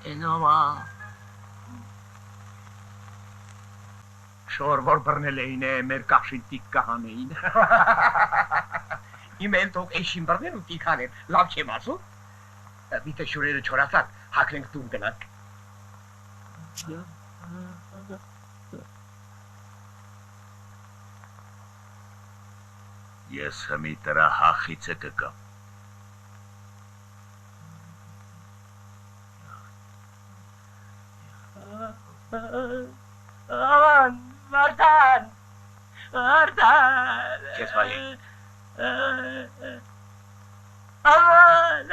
S3: Ենովա Շոր որ բրնել էին է մեր կաշին տիկ կահանեին Իմ էլ թող էշին բրնել ու տիկ հանեն, լավ չեմ ասում Միտը շուրերը չորացած, հակրենք տուն գնանք
S9: Ես հմի տրա հախիցը կկամ
S7: Aman, Martan! Martan!
S3: Kes vali
S7: Aman!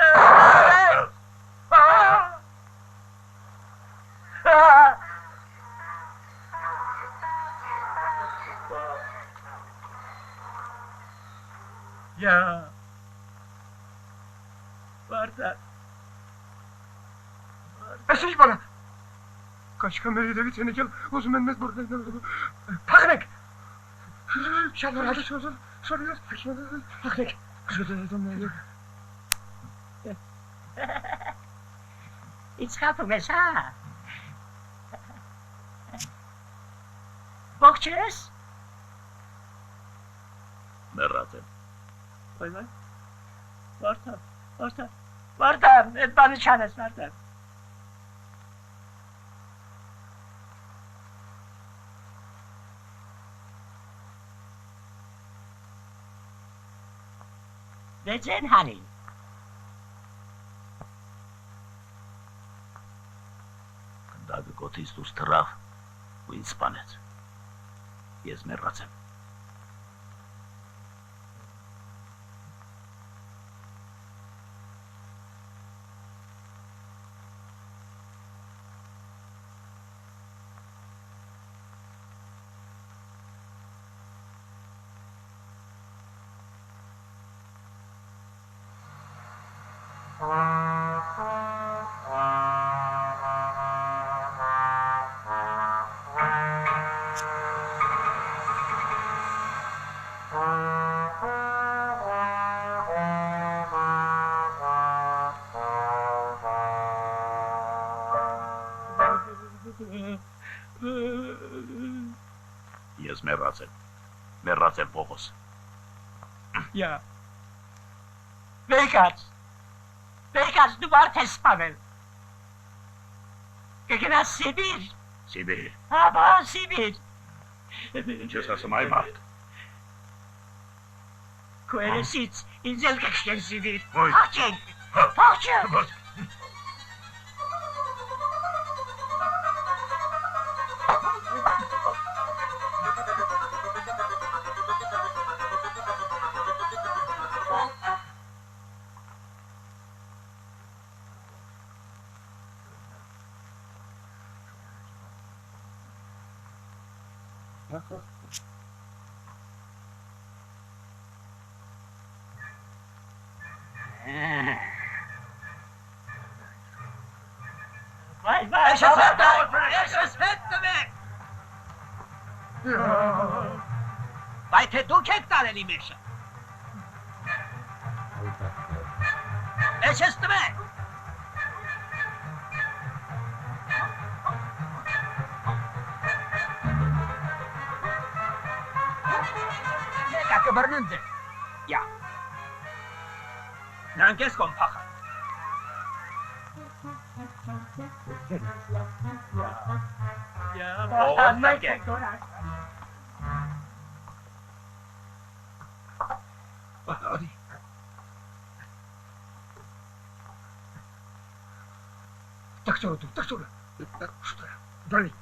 S7: Ya Martan!
S4: Eşiş bana! Kaç kamerayı da gitsene gel, o zaman ben burada... Paknek! Şalvar hadi soruyoruz. Paknek!
S7: İçkapım esa! Bokçes?
S9: Մեռած եմ
S7: Vay Martan, Martan, Martan, et bana çanes Martan. Necen hani?
S9: Կնդակը գոթից դուրս թռավ ու ինձ սպանեց Ես մեռած եմ Ես մեռած եմ Պողոս
S7: Ya. Beykaç, duvar tespavel. Կգնա Սիբիր։
S9: Սիբիր
S7: Հա, Սիբիր։
S9: Ինչ ես ասում այ մարդ
S7: Քո երեսից ինձ էլ կքշեն Սիբիր։
S9: Ոյ
S7: Փախչեն։ Vay.
S8: Ես հետ տվեք։ Վայ թե դուք եք տարել իմ էշը։ Ես տվեք։ Կակը բրնունձ է։ Ja. Նրանք ես կոմ փախան։
S1: Արի։
S4: Տակսորը դու, տակսորը։ Շուտը, դարի։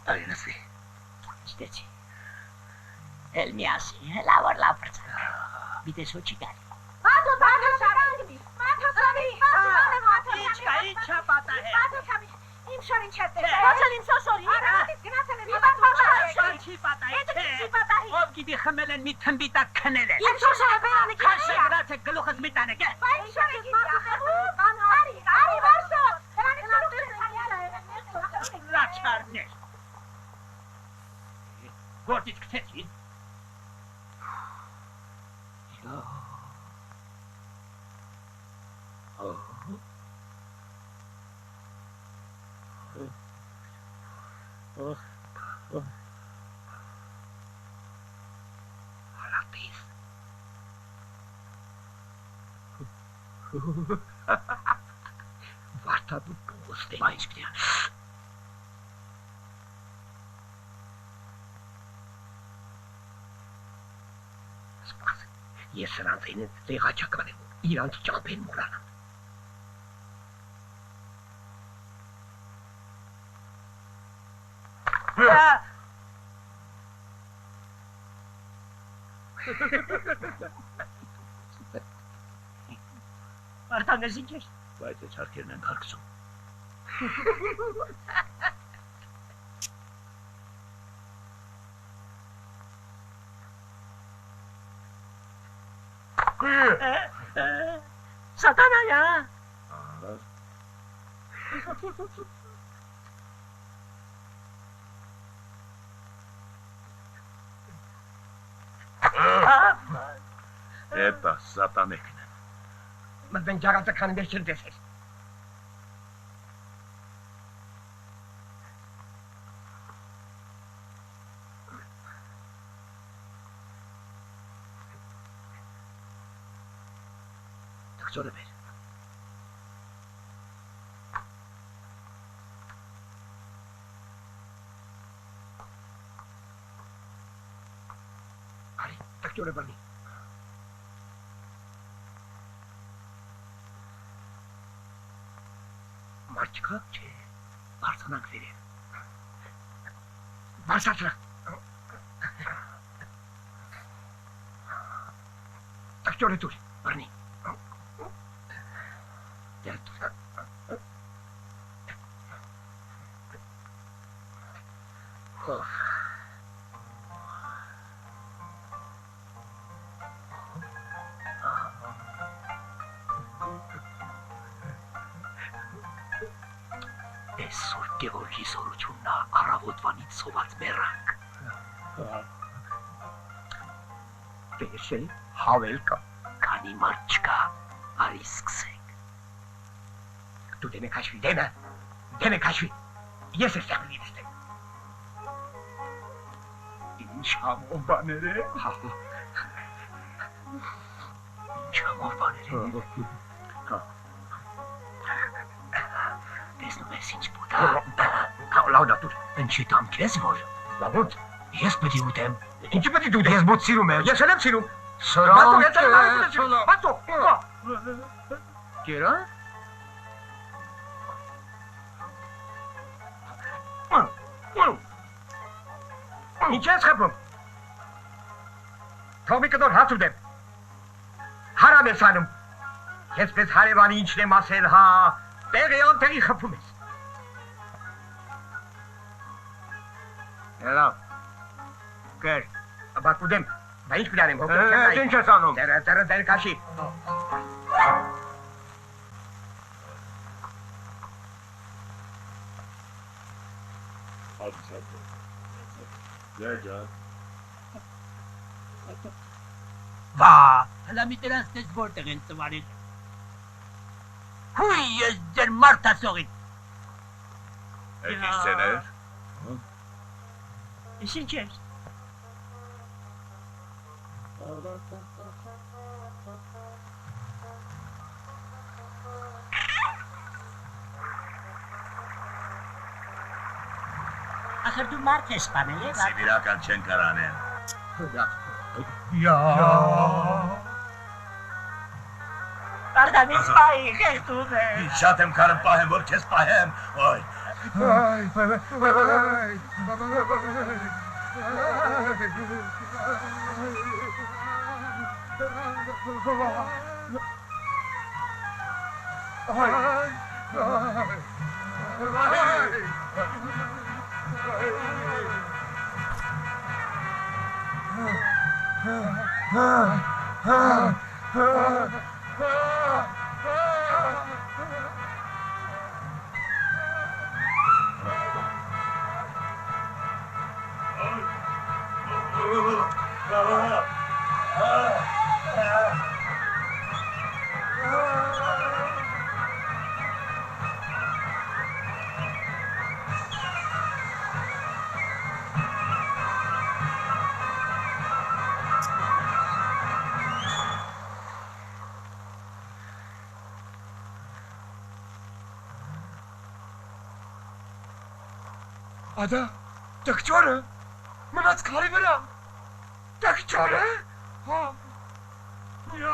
S1: Արի նստի։
S7: Ստեցի։ Էլ միասին, լավ բրծակ։ Բիտես հո չի գալի։
S2: Բաթո շարանգնի։ Բաթո շարի։
S8: Ինչա պատահել։
S2: Բաթո շարի։ Իմ շորին չես դեր։
S5: Ացել իմ սոսորի։
S2: Արատից գնացել եմ։ Բաթո
S8: Չի պատահի։ Ով գիտի խմել են մի թմբիտակ քնել են։
S2: Իմ շորը բերանի
S8: Քաշը գրած է գլուխս մի տանեք։
S2: Բայց շորի արի վարշո։
S8: Լաչարներ։ Գործից քցեցին։
S1: Հալատիս։ Վարտադու պոստե։ Բայց կդյան։ Սպաս, ես սրանց ինեն տեղաչական եմ, իրանց ճամպեն մորանամ։
S7: Արտանգս ինչ էր։
S9: Բայց է չարքերն են հարկսում։
S7: Սատանայա։
S9: Էտա սատանեկն են։
S4: Մտեն ջարածը քանի դեր չեն տեսել։
S1: Տակսորը բեր։
S4: Արի, տակսորը բանի։ Մաչկա չէ, բարձանանք վերև։ Բարձացրա։ Տակսորը դուր, բանի։ Դեր դուր։ Հով։
S9: Այսօր Գևորգի սորություննա առավոտվանից սոված մեռանք։
S4: Բեշել, հավել կա։
S9: Քանի մարդ չկա, արի սկսենք։
S4: Դու դեմե քաշվի, դեմե քաշվի։ Ես ես տեղ լինեստեմ։
S9: Ինչ համով բաներ է։ Ինչ համով բաներ է։ Տեսնում ես ինչ բուտա։
S4: Լավ դա դուր։
S9: Ինչի տամ քեզ որ։
S4: Լավոտ։
S9: Ես պետք է ուտեմ։
S4: Ինչի պետք է դու ես բուտ սիրում եմ։ Ես եմ սիրում։
S9: Սրանք
S4: Բացո։
S1: Կերա։
S4: Ինչ ես խփում։ Թողի կդոր հաց ուտեմ։ Հարամ ես անում։ Ես պես հարևանի ինչն եմ ասել, հա։ Տեղի անտեղի խփում ես։
S3: Լավ։ Կեր։
S4: Բակուդեմ, բա ինչ կլանեմ,
S3: Ինչ ես անում։
S4: Դերը դեր կաշի։
S8: Բա, հլա մի տրանց տես որտեղ են ծվարել։ Հույ, ես ձեր մարդասողին։
S9: Այդ ինչ ցեներ։
S8: Ես ինչ ես։
S7: Ախր դու մարդ ես սպանել ես։
S9: Սիբիրական չեն կարանեն։
S7: Արդամից պայի, խեղտուզ է։
S9: Շատ եմ կարում պահեմ, որ քեզ պահեմ։ Ոյ։
S4: Ադա, դոկտորը, մնաց քարի վրա։ Դոկտորը, հա։ Յա։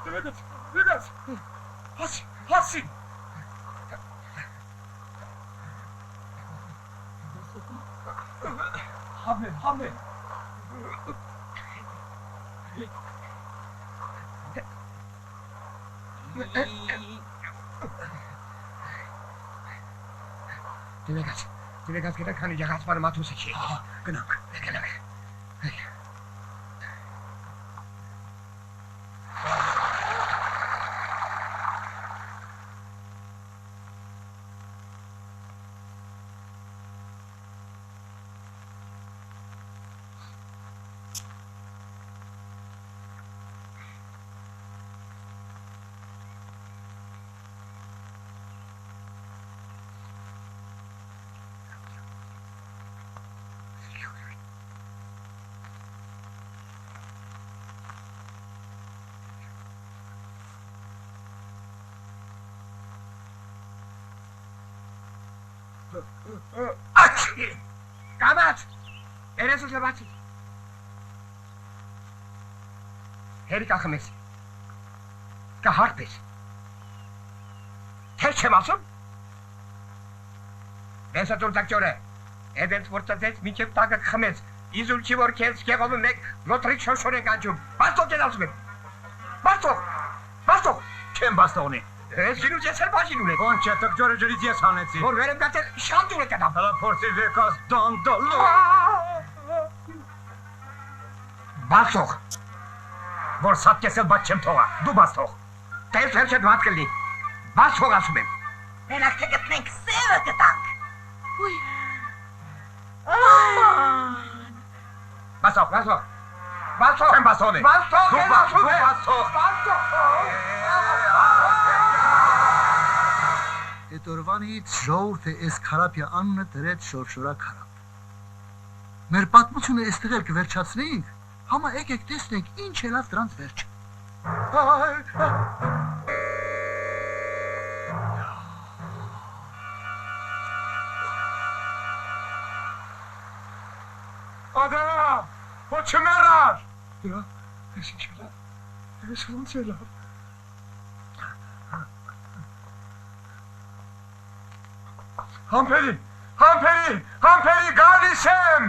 S4: Դրեց, հասի։ Համե։ Դիվեգաց գիտեք քանի եղածմանը մատուսը չի։ Գնանք։ Աչի! Կամաց! Երեսուս լվացի։ Հերի կախմես։ Կահարպես։ Թեր չեմ ասում։ Վեսը տուրտակյոր է։ Էդենց որտացեց մինչև տակը կխմես։ Իզուլ չի որ կեզ կեղովը մեկ լոտրիկ շոշոր ենք անջում։ Բաստող կեն ասում եմ։ Բաստող։
S3: Չեմ բաստողնի։
S4: Ես գինուց ես էլ բաժին ունեք։
S3: Ոնչ է, տկջորը ջրից ես հանեցի։
S4: Որ վերեմ գացել շանտուր է կտամ։
S3: Հլա փորձի վեկաս դանդալու։
S4: Բաստող։
S3: Որ սատկես էլ բաց չեմ թողա, դու բաստող։
S4: Տես հեր չետ վատ կլնի։ Բաստող ասում եմ։
S2: Մենակ թե գտնենք սևը գտանք։
S4: Բաստող։
S3: Չեմ բաստողնի։
S4: Բաստող եմ ասում եմ։
S1: Այդ օրվանից ժողովուրդը այս քարափյա անունը դրեց շորշորա քարափ։ Մեր պատմությունը այստեղ էլ կվերջացնեինք, համա եկեք տեսնենք ինչ ելավ դրանց վերջը։
S4: Ադա, ոչ չմերար։ Դրա, ես ինչ էլա, ես ոնց էլա։ Համբերի, գալիս եմ։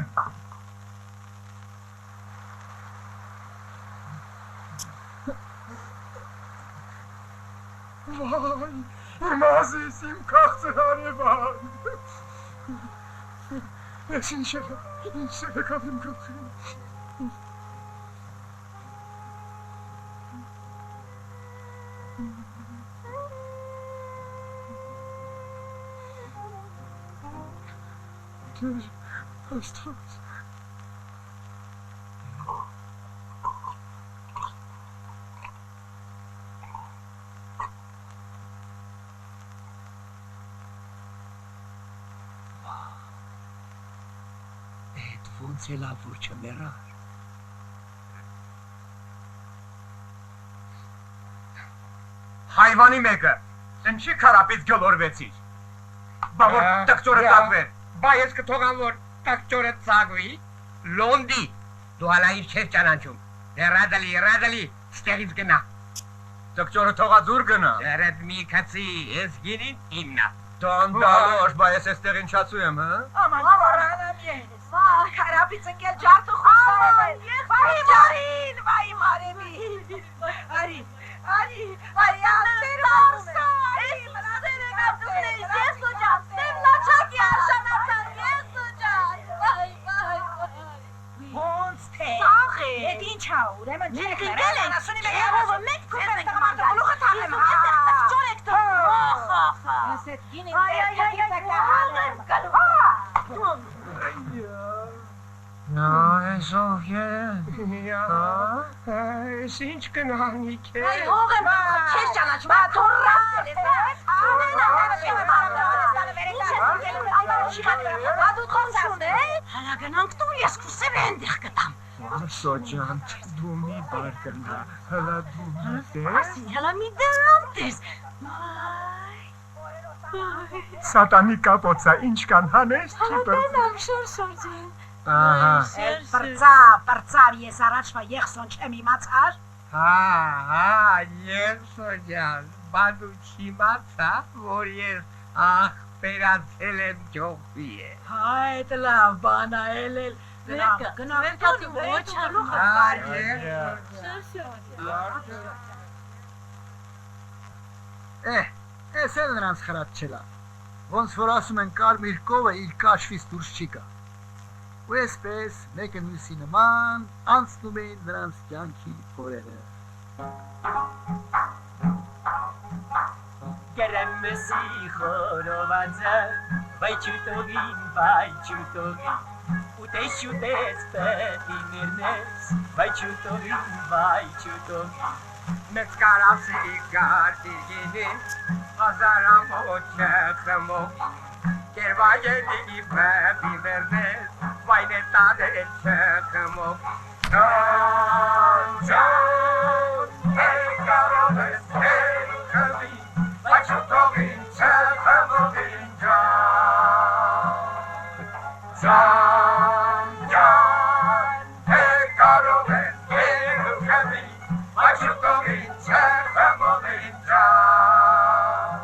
S4: Վայ, իմ ազիս, իմ կաղցր արևան։ Ես ինչ եկավ իմ գլխին։ Դեր աստված։
S8: Ոնց է լավ որ չմեռար։
S3: Հայվանի մեկը, ինչի քարապից գլորվեցիր։ Բա որ տակճորը ծագվեր։ Բա ես կթողամ որ տակճորը ծագվի։ Լոնդի, դու հալա ինչ չես ճանաչում։ Դե ռադալի, ստեղից գնա։ Տակճորը թողա դուր գնա։ Դերդ մի քացի, ես գինին իմնա։ Դանդալոշ, բա ես էստեղ ինչացու եմ, հա։
S2: Աման, առանամ ես։ Վայ, հարապից ընկել ջարդու խոստարել են։ Վայ մարին, վայ մարեմի։ Արի, աստեր արսա, այս աստեր է կապտուներ, ես ու ջան, սեմ լաչակի արժանացան, ես ու ջան, վայ։
S5: Ոնց թե։
S2: Սաղ է։
S5: Էդ ինչ ա, ուրեմն չեք
S2: Գնել են,
S5: ասունի
S2: Եհովը մեկ կուպեր տղամարդը գլուխը թաղեմ,
S5: Ճոր եք թող։ Ես էդ գինին տեղ կահանեմ գլուխ։
S3: Այս ով է։ Այս ինչ կնանիք է։
S2: Այ հող եմ, չես ճանաչում, թորրալ ես,
S5: Հալա գնանք տուն, ես կուսեմ ենդեղ կտամ։
S4: Սոջան, դու մի բարկնա, հլա դու մի տես։
S5: Ասի, հալա մի դրամ տես։
S4: Սատանի կապոցա, ինչ կան հանես, չի պր։
S5: Հալա շոր ջան։
S2: Պրծար ես առաջվա եղսոն չեմ իմացար։
S3: Ես սոջան, բա դու չիմացա, որ ես ախպերացել եմ ջողվի է։
S5: Այդ լավ բան ա էլել։ Գնանք տուն, ոչ
S1: Էս էլ նրանց խրատ չելա, ոնց որ ասում են կարմիր կովը իր կաշվից դուրս չի կա, ու այսպես մեկը մյուսի նման անցնում էին նրանց կյանքի օրերը։
S8: Գերեմսի խորովածը, վայ չուտողին, ուտես պետի ներնես, վայ չուտողին,
S3: Մեծ կարասի գարդիր գինին, հազարամոտ չխմող, կերվայելի բեպի վերնես, վայն է տանել չխմող, Ջան, է կարող ես հեր ու խմի, վայ չուտողին չխմողին Ջան, է կարող ես հեր ու խմի, վայ չուտողին չխմողին Ջան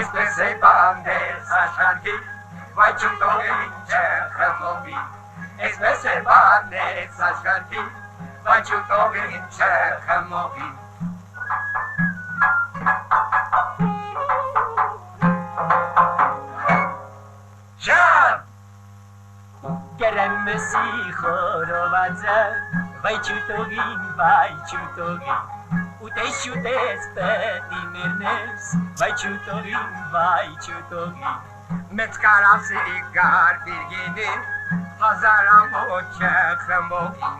S3: Իսպես է բանդես աշխարհի, վայ չուտողին չխմողին Այսպես է բանդես աշխարհի, վայ չուտողին չխմողին Ջան!
S8: Գերեմսի խորովածը, վայ չուտողին, ուտես պետի ներնես, վայ չուտողին,
S3: Մեծ կարասի գարդիր գինին, հազարամոտ չխմողին,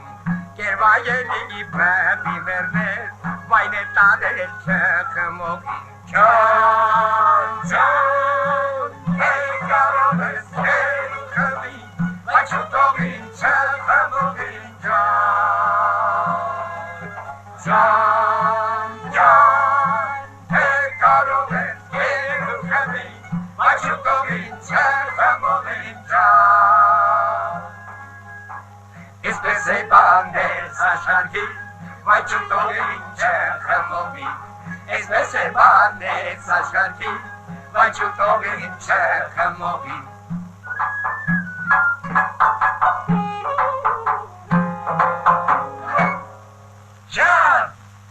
S3: կերվայելի բեպի վերնես, վայն է տանել չխմողին Ջան, է կարող ես հեր ու խմի, վայ չուտողին չխմողին Ջան, է կարող ես հեր ու խմի, վայ չուտողին չխմողին Ջան Իսպես է բանդես աշխարհի, վայ չուտողին չխմողին Այսպես է բանդես աշխարհի, վայ չուտողին չխմողին